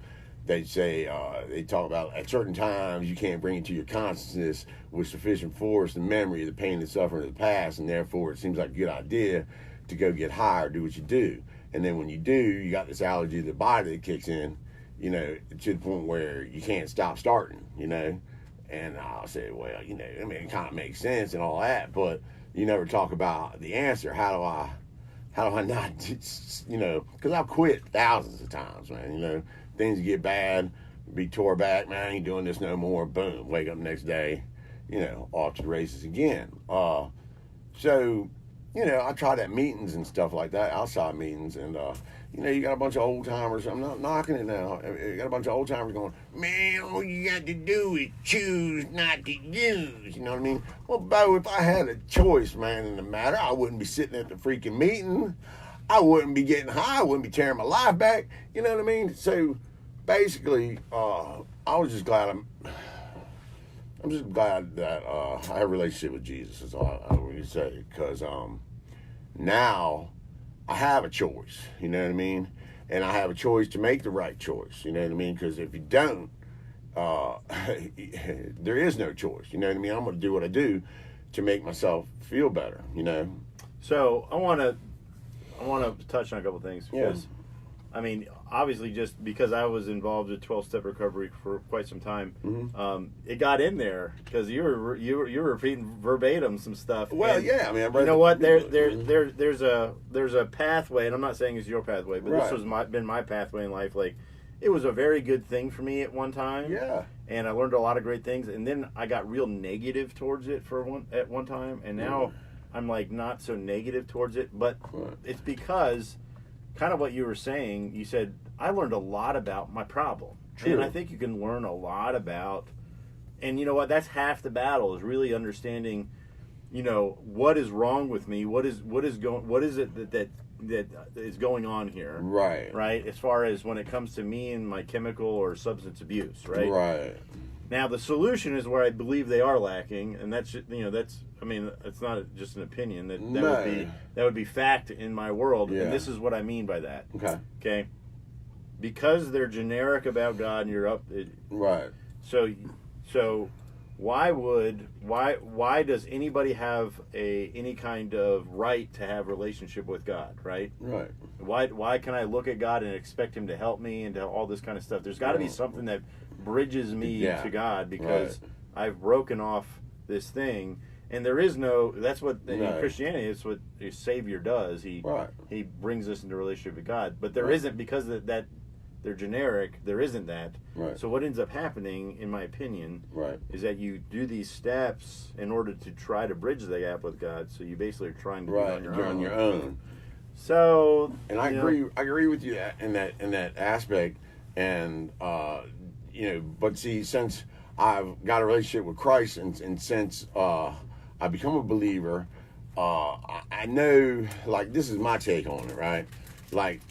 they'd say, they talk about at certain times you can't bring it to your consciousness with sufficient force and memory of the pain and suffering of the past, and therefore it seems like a good idea to go get high or do what you do. And then when you do, you got this allergy to the body that kicks in, you know, to the point where you can't stop starting, you know. And I'll say, well, you know, I mean, it kind of makes sense and all that, but you never talk about the answer. How do I not, you know, because I've quit thousands of times, man, you know. Things get bad, be tore back, man, I ain't doing this no more. Boom, wake up the next day, you know, off to the races again. So, you know, I tried at meetings and stuff like that, outside meetings, and, you know, you got a bunch of old timers. I'm not knocking it now. You got a bunch of old timers going, man, all you got to do is choose not to use. You know what I mean? Well, Bo, if I had a choice, man, in the matter, I wouldn't be sitting at the freaking meeting. I wouldn't be getting high. I wouldn't be tearing my life back. You know what I mean? So basically, I was just glad I'm just glad that I have a relationship with Jesus. Is all I would say, because now I have a choice. You know what I mean? And I have a choice to make the right choice. You know what I mean? Because if you don't, there is no choice. You know what I mean? I'm going to do what I do to make myself feel better. You know. So I want to touch on a couple things because, I mean, obviously, just because I was involved in 12-step recovery for quite some time, it got in there because you were repeating verbatim some stuff. Well, and yeah, I mean, you know what? There's a pathway, and I'm not saying it's your pathway, but Right. this was been my pathway in life. Like, it was a very good thing for me at one time. Yeah. And I learned a lot of great things, and then I got real negative towards it at one time, and now I'm like not so negative towards it, but it's because kind of what you were saying. You said I learned a lot about my problem, True. and I think you can learn a lot about. And you know what? That's half the battle, is really understanding, you know, what is wrong with me. What is it that is going on here? Right. Right. As far as when it comes to me and my chemical or substance abuse. Right. Right. Now the solution is where I believe they are lacking, and that's, you know, I mean, it's not just an opinion. That would be fact in my world, Yeah. and this is what I mean by that. Okay. Because they're generic about God, and you're up. Right. So why does anybody have any kind of right to have relationship with God? Right. Right. Why can I look at God and expect Him to help me and to all this kind of stuff? There's got to be something that bridges me to God, because I've broken off this thing, and there is no. That's what in Christianity. It's what a Savior does. He brings us into a relationship with God, but there isn't, because that they're generic. There isn't that. Right. So what ends up happening, in my opinion, is that you do these steps in order to try to bridge the gap with God. So you basically are trying to do it on your own. So, and I agree with you in that aspect, and you know, but see, since I've got a relationship with Christ, and since I become a believer, I know, like, this is my take on it, right? Like,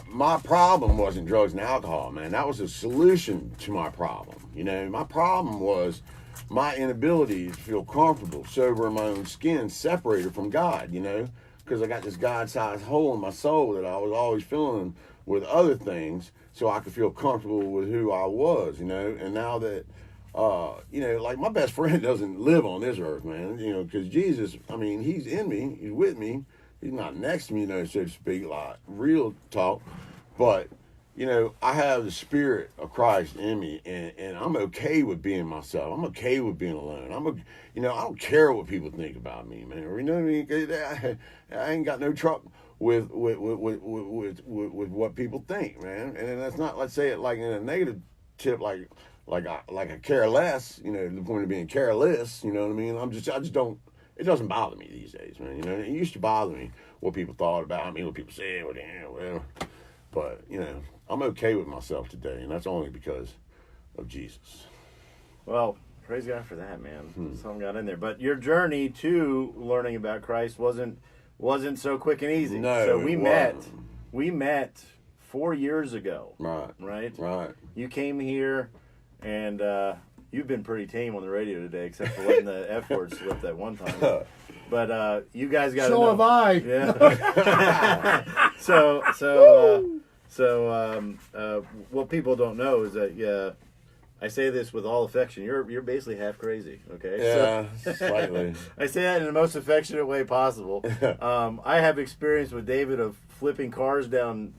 my problem wasn't drugs and alcohol, man. That was a solution to my problem. You know, my problem was my inability to feel comfortable, sober in my own skin, separated from God, you know. because I got this God-sized hole in my soul that I was always filling with other things so I could feel comfortable with who I was, And now that, like my best friend doesn't live on this earth, man, because Jesus, I mean, he's in me, he's with me, he's not next to me, so to speak, like real talk, but I have the Spirit of Christ in me, and I'm okay with being myself. I'm okay with being alone. I don't care what people think about me, man. You know what I mean? I ain't got no trouble with what people think, man. And that's not, let's say it like in a negative tip, like I care less. The point of being careless. You know what I mean? I just don't. It doesn't bother me these days, man. It used to bother me what people thought about me, what people said, whatever. But I'm okay with myself today, and that's only because of Jesus. Well, praise God for that, man. Something got in there. But your journey to learning about Christ wasn't so quick and easy. No, so wasn't. we met 4 years ago. Right. You came here, and you've been pretty tame on the radio today, except for letting the F word slip that one time. But you guys got to know. So have I. Yeah. So what people don't know is that I say this with all affection. You're basically half crazy, okay? Yeah, slightly. I say that in the most affectionate way possible. I have experience with David of flipping cars down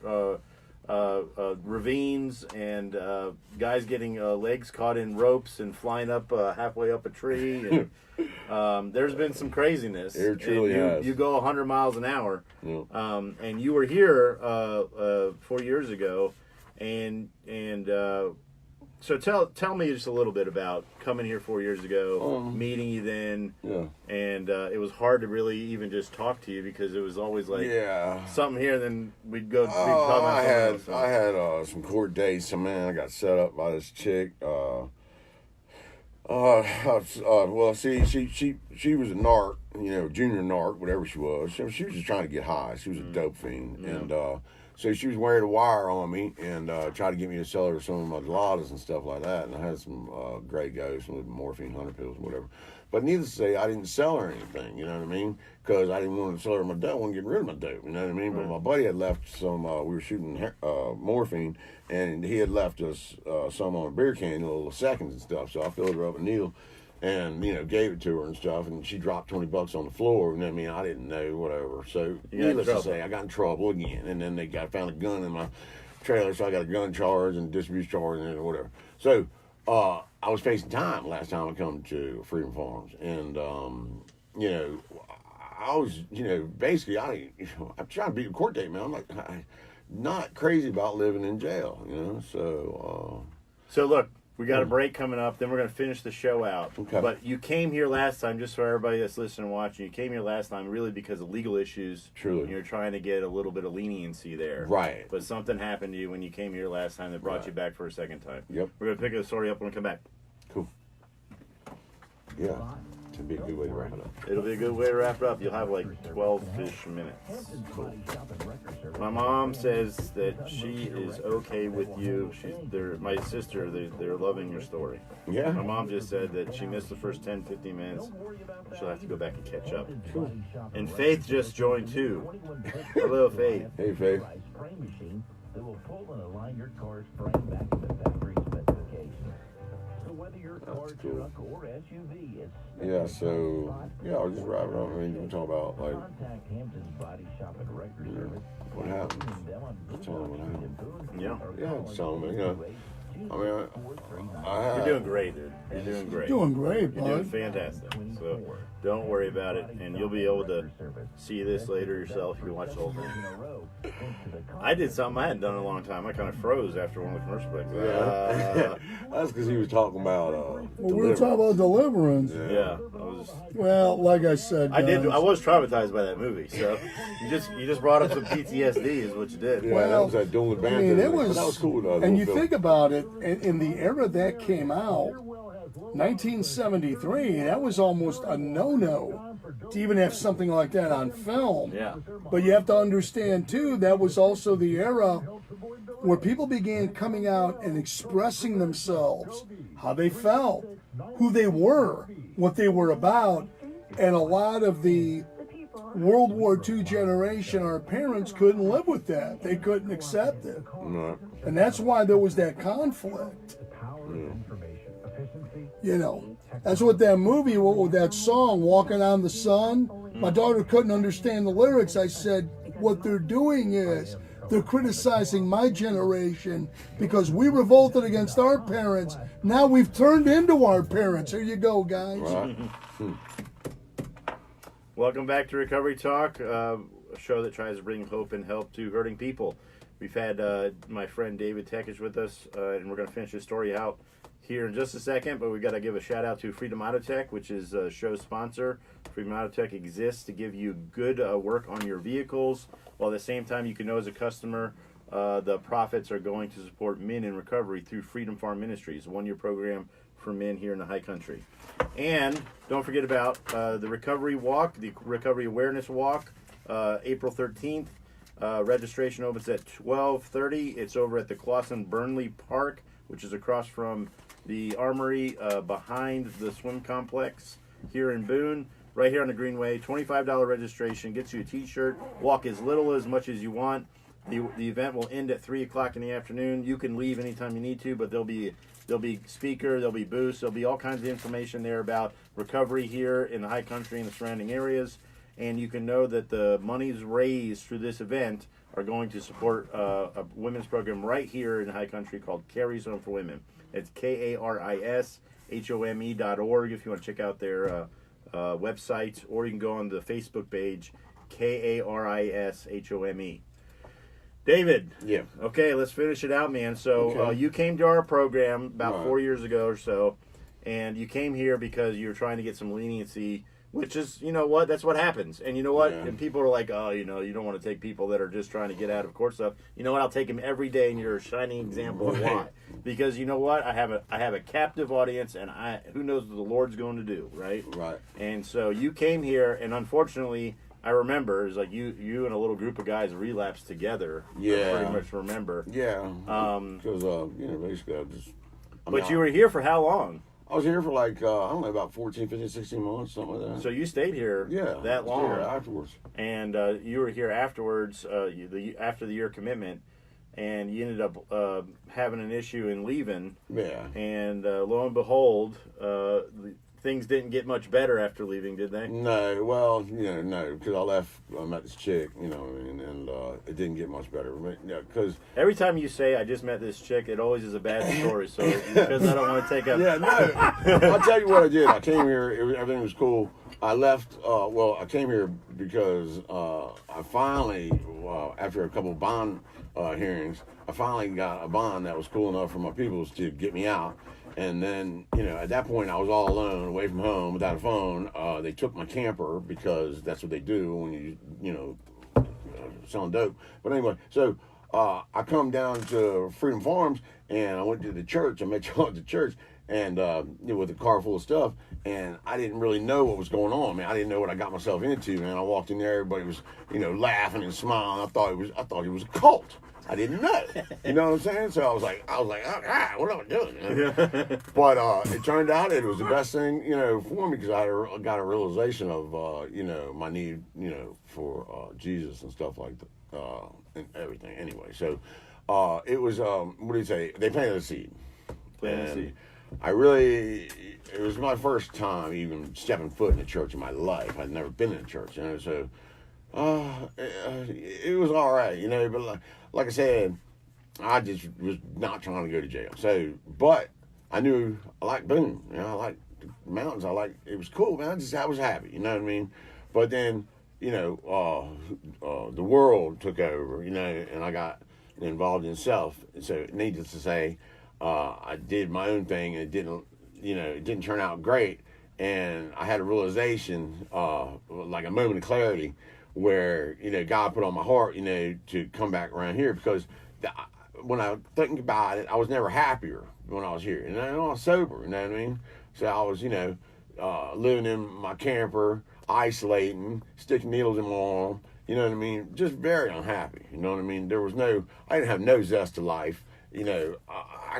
ravines and guys getting legs caught in ropes and flying up halfway up a tree. And there's been some craziness. It truly has. You go 100 miles an hour. Yep. And you were here 4 years ago, and so tell me just a little bit about coming here 4 years ago, meeting you then, and it was hard to really even just talk to you because it was always like something here, and then we'd go. I had some court dates. So man, I got set up by this chick. Well, see, she was a narc, junior narc, whatever she was. She was just trying to get high. She was a dope fiend, and so she was wearing a wire on me and tried to get me to sell her some of my geladas and stuff like that. And I had some Grey Ghost, some morphine, 100 pills, whatever. But needless to say, I didn't sell her anything, you know what I mean? Because I didn't want to sell her my dope. I wanted to get rid of my dope, you know what I mean? But my buddy had left some, we were shooting morphine, and he had left us some on a beer can, little seconds and stuff. So I filled her up a needle and, gave it to her and stuff. And she dropped $20 on the floor. And I mean, I didn't know, whatever. So needless to say, I got in trouble again. And then they found a gun in my trailer. So I got a gun charge and distribution charge and whatever. So, I was facing time last time I come to Freedom Farms, and I was, basically I'm trying to beat a court date, man. I'm like, not crazy about living in jail, So look, we got a break coming up. Then we're going to finish the show out. Okay. But you came here last time, just for everybody that's listening and watching. You came here last time really because of legal issues. Truly. And you're trying to get a little bit of leniency there. Right. But something happened to you when you came here last time that brought you back for a second time. Yep. We're going to pick the story up when we come back. Cool. Yeah. It'd be a good way to wrap it up. It'll be a good way to wrap it up. You'll have like 12-ish minutes. Cool. My mom says that she is okay with you. My sister, they're loving your story. Yeah. My mom just said that she missed the first 10, 15 minutes. She'll have to go back and catch up. Cool. And Faith just joined too. Hello, Faith. Hey, Faith. That will pull and align your car's frame back to the factory specifications. So whether your car, truck, or SUV, I'll just wrap it up. I mean, you can talk about, like, contact Hampton's Body Shop and Record Service. what happened. Just tell them what happened. Yeah. Yeah, just tell them, I mean, You're doing great, dude. You're doing great. Doing great, You're doing bud. fantastic. So don't worry about it, and you'll be able to see this later yourself. You can watch the whole thing. I did something I hadn't done in a long time. I kind of froze after one of the commercial breaks. That's because he was talking about Well, we were talking about deliverance. Yeah, I was. Well, like I said, I did. guys, I was traumatized by that movie. So you just brought up some PTSD, is what you did. Yeah, Well, that was that Dolan Band. I mean, it but was, that was cool though. and you think about it, in the era that came out, 1973, that was almost a no-no to even have something like that on film. Yeah. But you have to understand, too, that was also the era where people began coming out and expressing themselves, how they felt, who they were, what they were about, and a lot of the World War II generation, our parents couldn't live with that. They couldn't accept it. Right. And that's why there was that conflict. You know, that's what that movie, with that song, Walking on the Sun, my daughter couldn't understand the lyrics. I said, what they're doing is they're criticizing my generation because we revolted against our parents. Now we've turned into our parents. Here you go, guys. Right. Welcome back to Recovery Talk, a show that tries to bring hope and help to hurting people. We've had my friend David Tekesh with us, and we're going to finish his story out here in just a second, but we've got to give a shout out to Freedom Auto Tech, which is a show sponsor. Freedom Auto Tech exists to give you good work on your vehicles, while at the same time you can know as a customer the profits are going to support men in recovery through Freedom Farm Ministries, a one-year program for men here in the high country. And don't forget about the Recovery Walk, the Recovery Awareness Walk, April 13th. Registration opens at 12:30. It's over at the Clausen Burnley Park, which is across from the Armory behind the swim complex here in Boone, right here on the Greenway. $25 registration gets you a t-shirt. Walk as little as much as you want. The event will end at 3 o'clock in the afternoon. You can leave anytime you need to, but there'll be speaker, there'll be booths, there'll be all kinds of information there about recovery here in the high country and the surrounding areas. And you can know that the monies raised through this event are going to support a women's program right here in the high country called Carries Home for Women. It's KARISHOME.org if you want to check out their website, or you can go on the Facebook page, KARISHOME. David. Yeah. Okay, let's finish it out, man. So Okay. you came to our program about Right. 4 years ago or so, and you came here because you were trying to get some leniency, which is, you know what, that's what happens. And you know what, Yeah. and people are like, oh, you know, you don't want to take people that are just trying to get out of court stuff. You know what, I'll take them every day, and you're a shining example of why. Because you know what, I have a captive audience, and who knows what the Lord's going to do, right? Right. And so you came here, and unfortunately, I remember, it's like you and a little group of guys relapsed together. Yeah. I pretty much remember. Yeah. Because, basically I just... But you were here for how long? I was here for like, I don't know, about 14, 15, 16 months, something like that. So you stayed here that long. Yeah, afterwards. And you were here afterwards, after the year commitment, and you ended up having an issue and leaving. Yeah. And lo and behold, things didn't get much better after leaving, did they? No, well, no, because I left, I met this chick, and it didn't get much better. Because Every time you say, I just met this chick, it always is a bad story, so because I don't want to take up... yeah, no, I'll tell you what I did. I came here, everything was cool. I left, I came here because I finally, after a couple of bond hearings, I finally got a bond that was cool enough for my peoples to get me out. And then, at that point, I was all alone, away from home, without a phone. They took my camper because that's what they do when selling dope. But anyway, so I come down to Freedom Farms, and I went to the church. I met y'all at the church, and with a car full of stuff. And I didn't really know what was going on, man. I didn't know what I got myself into, man. I walked in there, everybody was, laughing and smiling. I thought it was a cult. I didn't know. You know what I'm saying? So I was like, oh, what am I doing? But it turned out it was the best thing, for me, because I got a realization of, my need, for Jesus and stuff like that, and everything. Anyway, so it was, what do you say? They planted a seed. Planted a seed. It was my first time even stepping foot in a church in my life. I'd never been in a church, so it was all right, but like I said, I just was not trying to go to jail. So, but I knew I liked Boone, I liked the mountains. It was cool, man. I was happy, you know what I mean? But then, the world took over, and I got involved in self. So, needless to say, I did my own thing, and it didn't turn out great. And I had a realization, like a moment of clarity, where God put on my heart to come back around here, because when I think about it, I was never happier when I was here, and I was sober, you know what I mean? So I was living in my camper, isolating, sticking needles in my arm, you know what I mean, just very unhappy, you know what I mean? I didn't have no zest to life, I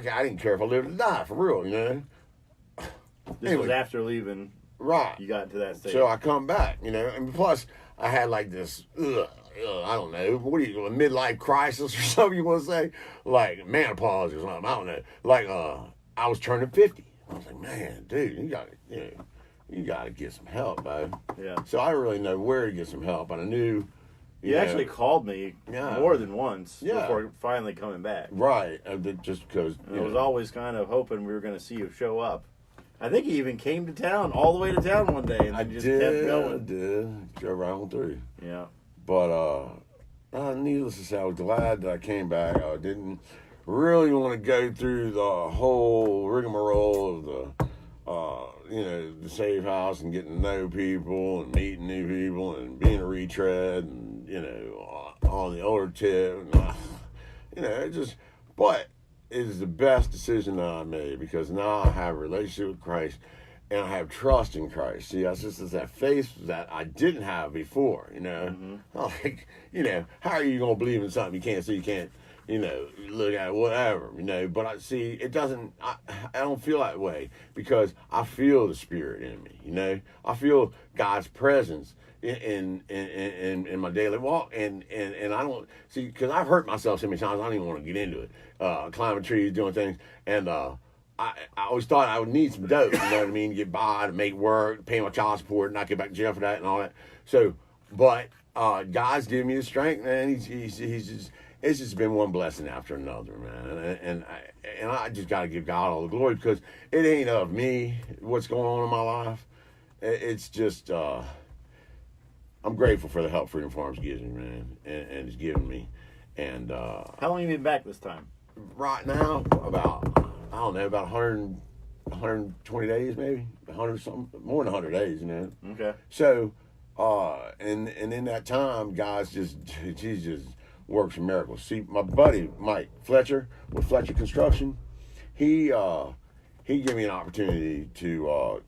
didn't care if I lived or died, for real, This was after leaving Right. you got into that state. So I come back, and plus I had like this, I don't know, what do you, a midlife crisis or something you want to say? Like menopause or something, I don't know. Like, I was turning 50. I was like, man, dude, you got to get some help, bro. Yeah. So I didn't really know where to get some help, and I knew. You actually called me more than once before finally coming back. Right, just because. I was always kind of hoping we were going to see you show up. I think he even came to town, all the way to town one day, and then just kept going. I did. Drove right on through. Yeah. But, needless to say, I was glad that I came back. I didn't really want to go through the whole rigmarole of the safe house and getting to know people and meeting new people and being a retread and, on the older tip. And, but it is the best decision that I made because now I have a relationship with Christ and I have trust in Christ. See, that's just that faith that I didn't have before, Mm-hmm. Like, how are you going to believe in something you can't see, you can't, look at it, whatever, but I see, it doesn't, I don't feel that way because I feel the Spirit in me, I feel God's presence in my daily walk, and I don't see, because I've hurt myself so many times I don't even want to get into it, climbing trees, doing things, and I always thought I would need some dope, you know what I mean, to get by, to make work, pay my child support, not get back to jail for that and all that. So, but God's given me the strength, man. He's just, it's just been one blessing after another, man, and I just got to give God all the glory because it ain't of me what's going on in my life. It's just I'm grateful for the help Freedom Farms gives me, man, and it's given me. And How long have you been back this time? Right now, about 120 days, maybe 100 something, more than 100 days, Okay. So, and in that time, guys he just works miracles. See, my buddy Mike Fletcher with Fletcher Construction, he gave me an opportunity to,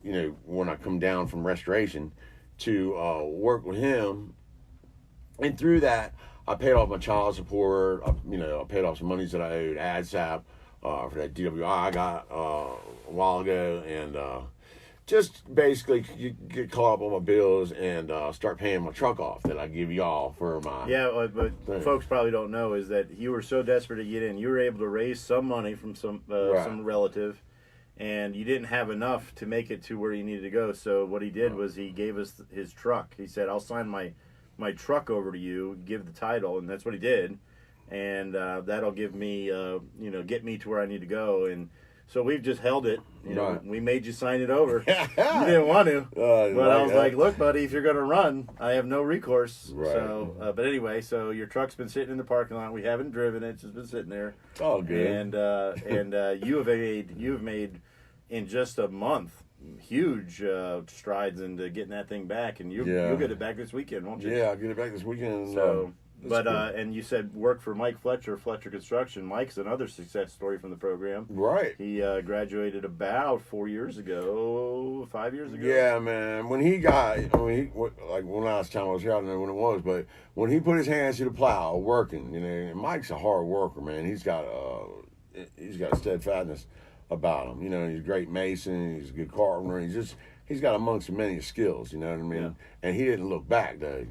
when I come down from restoration, to work with him, and through that, I paid off my child support. I paid off some monies that I owed ADSAP for that DWI I got a while ago, and just basically get caught up on my bills and start paying my truck off that I give y'all for my. Yeah, but thing. Folks probably don't know is that you were so desperate to get in, you were able to raise some money from some relative, and you didn't have enough to make it to where you needed to go. So what he did was he gave us his truck. He said, "I'll sign my truck over to you, give the title," and that's what he did, and that'll give me, get me to where I need to go. And so we've just held it. Right. We made you sign it over. You didn't want to, but I was like, "Look, buddy, if you're going to run, I have no recourse." Right. So, but anyway, so your truck's been sitting in the parking lot. We haven't driven it; it's just been sitting there. It's all good. And you have made in just a month huge strides into getting that thing back, and you'll get it back this weekend, won't you? Yeah, I'll get it back this weekend. So, that's cool. And you said work for Mike Fletcher Construction. Mike's another success story from the program. Right. He graduated about 5 years ago. Yeah, man. When he last time I was here, I don't know when it was, but when he put his hands to the plow, working, and Mike's a hard worker, man. He's got a steadfastness about him. He's a great mason. He's a good carpenter. He's got amongst many skills. You know what I mean? Yeah. And he didn't look back though.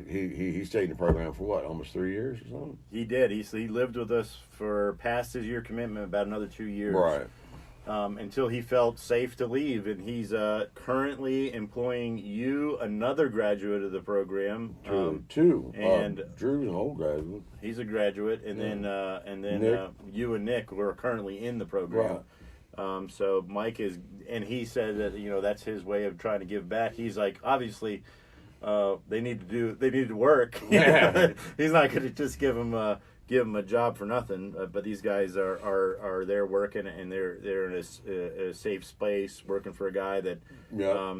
He stayed in the program for what, almost 3 years or something. He did. He lived with us for past his year commitment about another 2 years. Right. Until he felt safe to leave, and he's currently employing you, another graduate of the program. Two. And Drew's an old graduate. He's a graduate, and then Nick. You and Nick were currently in the program. Right. So Mike is, and he said that that's his way of trying to give back. He's like, obviously, they need to work. Yeah. He's not going to just give them a job for nothing. But these guys are there working, and they're in a safe space working for a guy that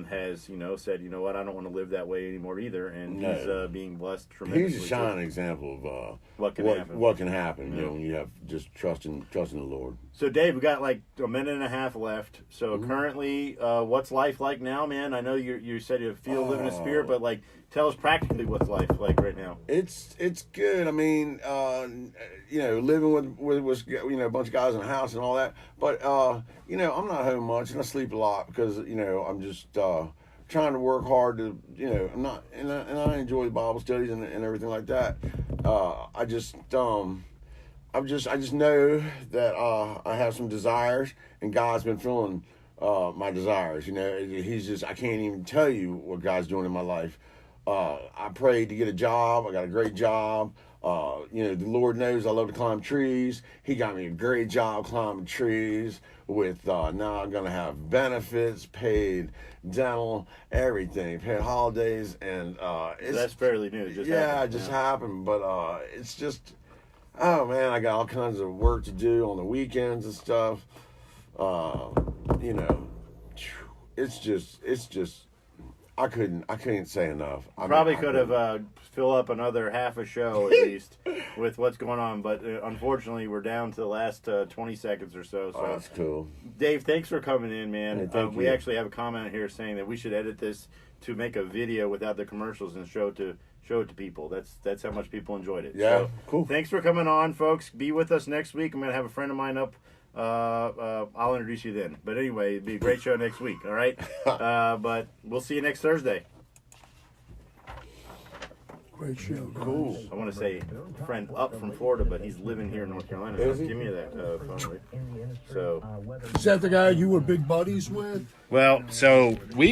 has said, you know what, I don't want to live that way anymore either, and he's being blessed tremendously. He's a shining example of what can happen. What can happen when you have just trust in the Lord. So Dave, we got like a minute and a half left. So currently, what's life like now, man? I know you said you feel living in spirit, but like, tell us practically what's life like right now. It's good. I mean, living with a bunch of guys in the house and all that. But I'm not home much, and I sleep a lot because I'm just trying to work hard to, you know, I'm not, and I enjoy Bible studies and everything like that. I just know that I have some desires, and God's been filling my desires. You know, He's just, I can't even tell you what God's doing in my life. I prayed to get a job. I got a great job. You know, the Lord knows I love to climb trees. He got me a great job climbing trees with, now I'm going to have benefits, paid dental, everything, paid holidays. And, it's, So that's fairly new. It just happened. it just happened. But, it's just, oh man, I got all kinds of work to do on the weekends and stuff. You know, it's just, I couldn't say enough. Probably could have fill up another half a show at least with what's going on, but unfortunately we're down to the last 20 seconds or so. So that's cool. Dave, thanks for coming in, man. Hey, thank We you. actually have a comment here saying that we should edit this to make a video without the commercials and show it to people. That's how much people enjoyed it. Yeah, So, cool. Thanks for coming on, folks. Be with us next week. I'm gonna have a friend of mine up. I'll introduce you then. But anyway, it'd be a great show next week. All right. But we'll see you next Thursday. Great show. guys. Cool. I want to say friend up from Florida, but he's living here in North Carolina. Is he? Give me that phone, right? So, Is that the guy you were big buddies with? well, so we